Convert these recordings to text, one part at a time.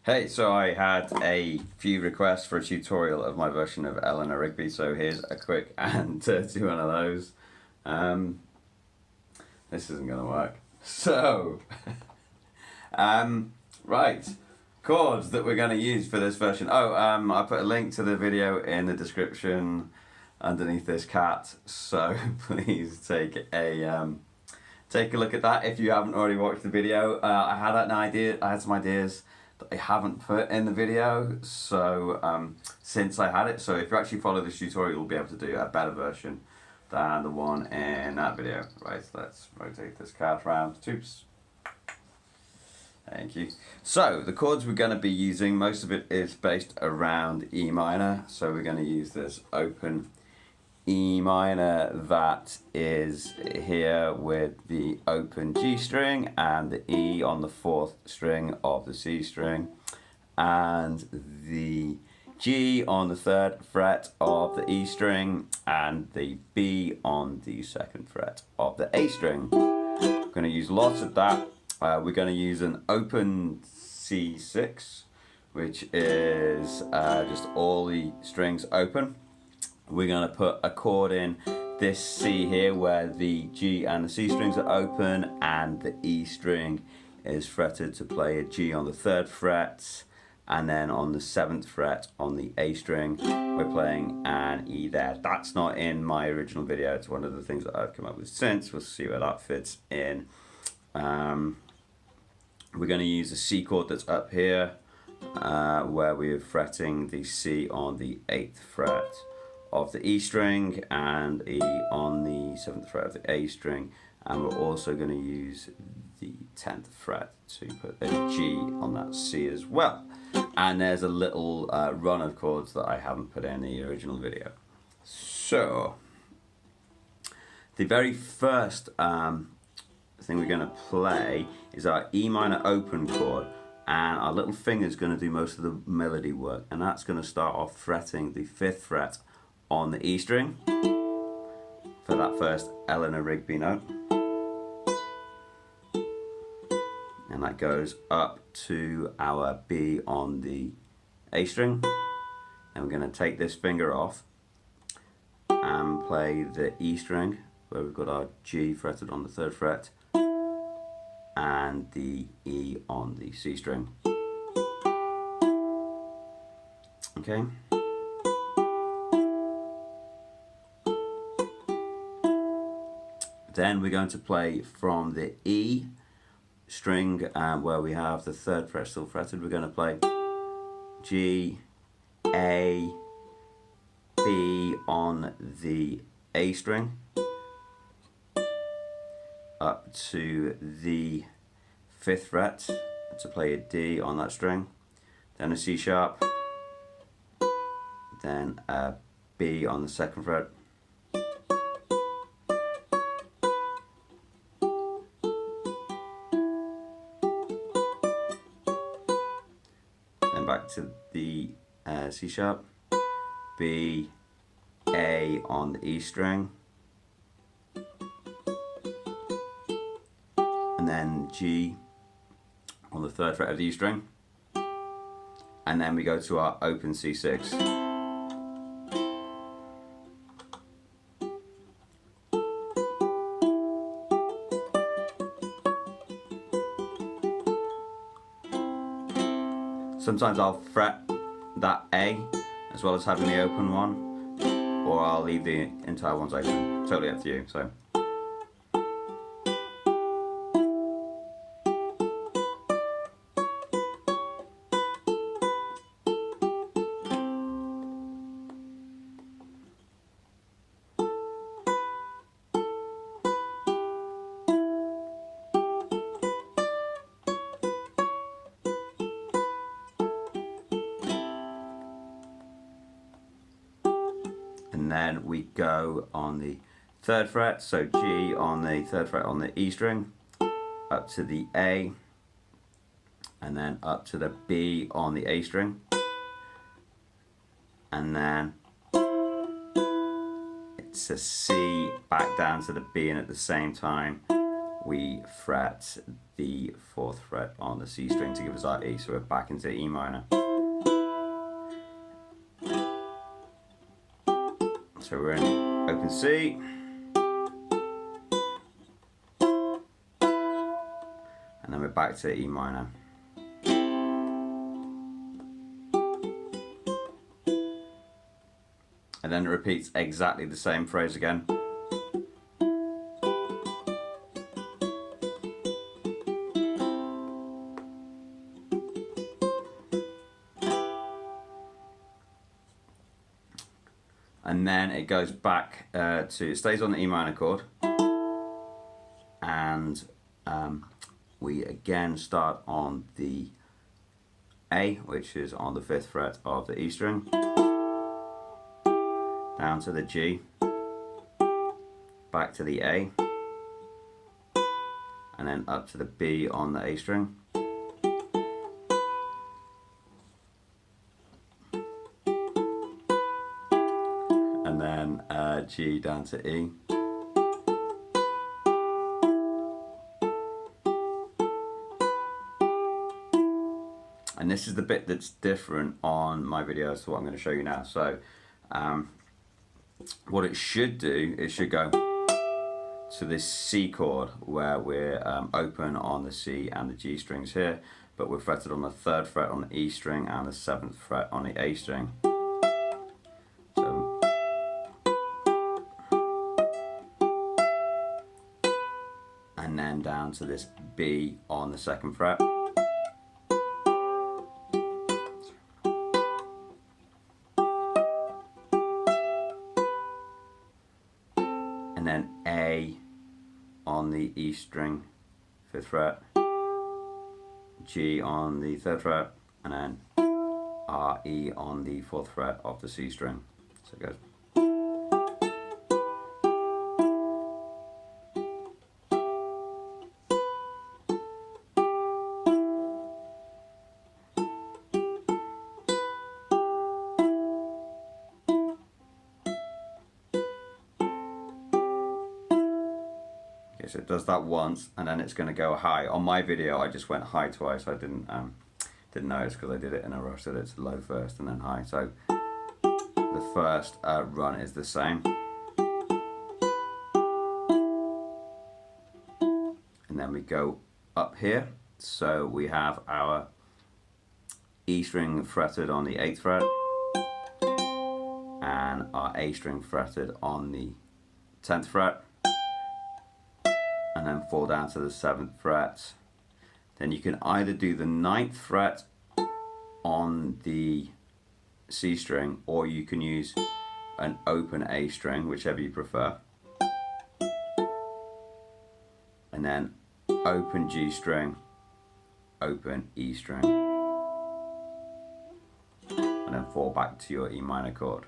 Hey, so I had a few requests for a tutorial of my version of Eleanor Rigby, so here's a quick and dirty one of those. This isn't going to work. So, right, chords that we're going to use for this version. I put a link to the video in the description underneath this cat, so please take a look at that if you haven't already watched the video. I had some ideas that I haven't put in the video, so since I had it, so if you actually follow this tutorial, you'll be able to do a better version than the one in that video. Right, let's rotate this card around. Oops. Thank you. So the chords we're going to be using, most of it is based around E minor, so we're going to use this open E minor that is here with the open G string and the E on the 4th string of the C string and the G on the 3rd fret of the E string and the B on the 2nd fret of the A string. We're going to use lots of that. We're going to use an open C6, which is just all the strings open. We're going to put a chord in this C here where the G and the C strings are open and the E string is fretted to play a G on the 3rd fret, and then on the 7th fret on the A string we're playing an E there. That's not in my original video, it's one of the things that I've come up with since. We'll see where that fits in. We're going to use a C chord that's up here where we're fretting the C on the 8th fret of the E string and E on the 7th fret of the A string, and we're also going to use the 10th fret to put a G on that C as well. And there's a little run of chords that I haven't put in the original video. So the very first thing we're going to play is our E minor open chord, and our little finger is going to do most of the melody work, and that's going to start off fretting the 5th fret on the E string for that first Eleanor Rigby note, and that goes up to our B on the A string. And we're going to take this finger off and play the E string where we've got our G fretted on the 3rd fret and the E on the C string. Okay. Then we're going to play from the E string where we have the 3rd fret still fretted. We're going to play G, A, B on the A string up to the 5th fret to play a D on that string, then a C sharp, then a B on the 2nd fret, then back to the C sharp, B, A on the E string, and then G on the 3rd fret of the E string, and then we go to our open C6. Sometimes I'll fret that A as well as having the open one, or I'll leave the entire ones open. Totally up to you. So. And then we go on the 3rd fret, so G on the 3rd fret on the E string, up to the A, and then up to the B on the A string, and then it's a C back down to the B, and at the same time we fret the 4th fret on the C string to give us our E. So we're back into E minor. So we're in open C. And then we're back to E minor. And then it repeats exactly the same phrase again. And then it goes back it stays on the E minor chord. And we again start on the A, which is on the 5th fret of the E string, down to the G, back to the A, and then up to the B on the A string. And then G down to E. And this is the bit that's different on my videos to what I'm going to show you now. So what it should do, it should go to this C chord where we're open on the C and the G strings here, but we're fretted on the 3rd fret on the E string and the 7th fret on the A string. So, and then down to this B on the 2nd fret. And then A on the E string, 5th fret, G on the 3rd fret, and then R, E on the 4th fret of the C string. So it goes. So it does that once, and then it's going to go high. On my video, I just went high twice. I didn't notice because I did it in a rush that it's low first and then high. So the first run is the same, and then we go up here. So we have our E string fretted on the 8th fret, and our A string fretted on the 10th fret. And then fall down to the 7th fret. Then you can either do the 9th fret on the C string, or you can use an open A string, whichever you prefer. And then open G string, open E string. And then fall back to your E minor chord.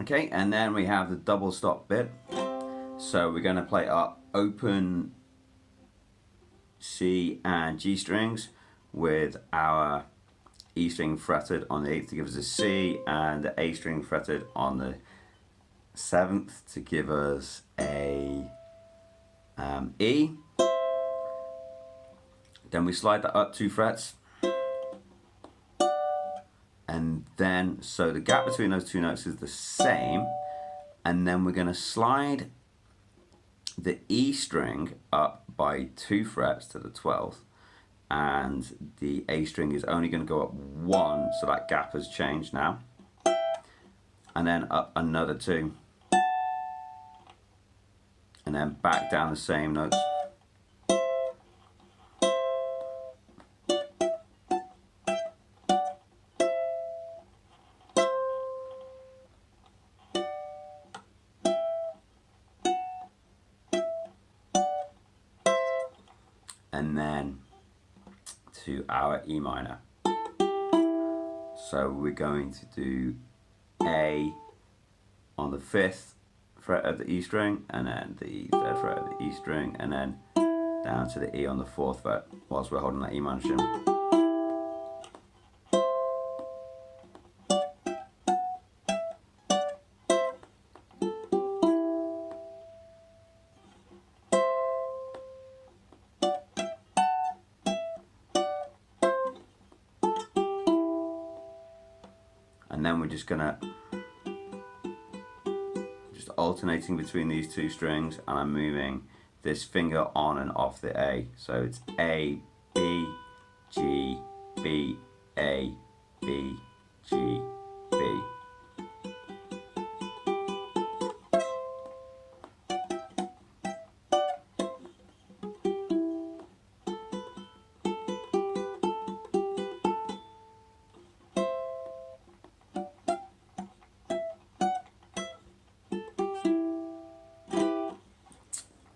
Okay, and then we have the double stop bit. So we're going to play our open C and G strings with our E string fretted on the 8th to give us a C, and the A string fretted on the 7th to give us a E. Then we slide that up 2 frets. And then, so the gap between those 2 notes is the same, and then we're going to slide the E string up by 2 frets to the 12th, and the A string is only going to go up 1, so that gap has changed now, and then up another 2, and then back down the same notes. and then to our E minor. So we're going to do A on the 5th fret of the E string, and then the 3rd fret of the E string, and then down to the E on the 4th fret whilst we're holding that E minor string. And then we're just gonna alternating between these two strings, and I'm moving this finger on and off the A. So it's A, B, G, B, A, B, G, B.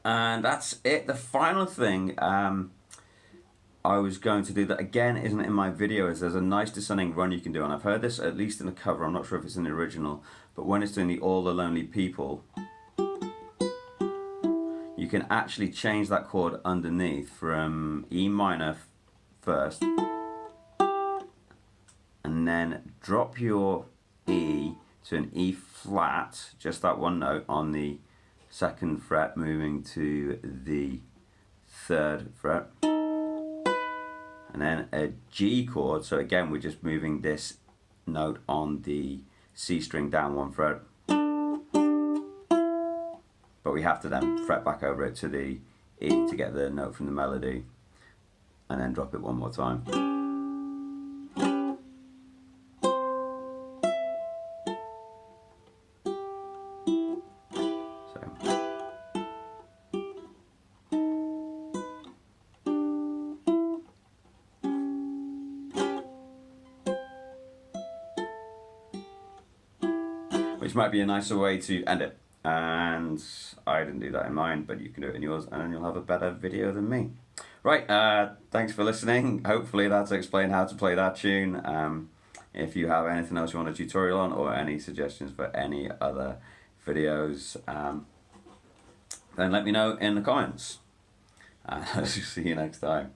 And that's it. The final thing I was going to do that again isn't in my video is there's a nice descending run you can do, and I've heard this at least in the cover, I'm not sure if it's in the original, but when it's doing the All the Lonely People, you can actually change that chord underneath from E minor first, and then drop your E to an E flat, just that one note on the 2nd fret, moving to the 3rd fret, and then a G chord. So again, we're just moving this note on the C string down 1 fret, but we have to then fret back over it to the E to get the note from the melody, and then drop it one more time. Which might be a nicer way to end it. And I didn't do that in mine, but you can do it in yours, and then you'll have a better video than me. Right, thanks for listening. Hopefully that's explained how to play that tune. If you have anything else you want a tutorial on, or any suggestions for any other videos, then let me know in the comments. And I'll see you next time.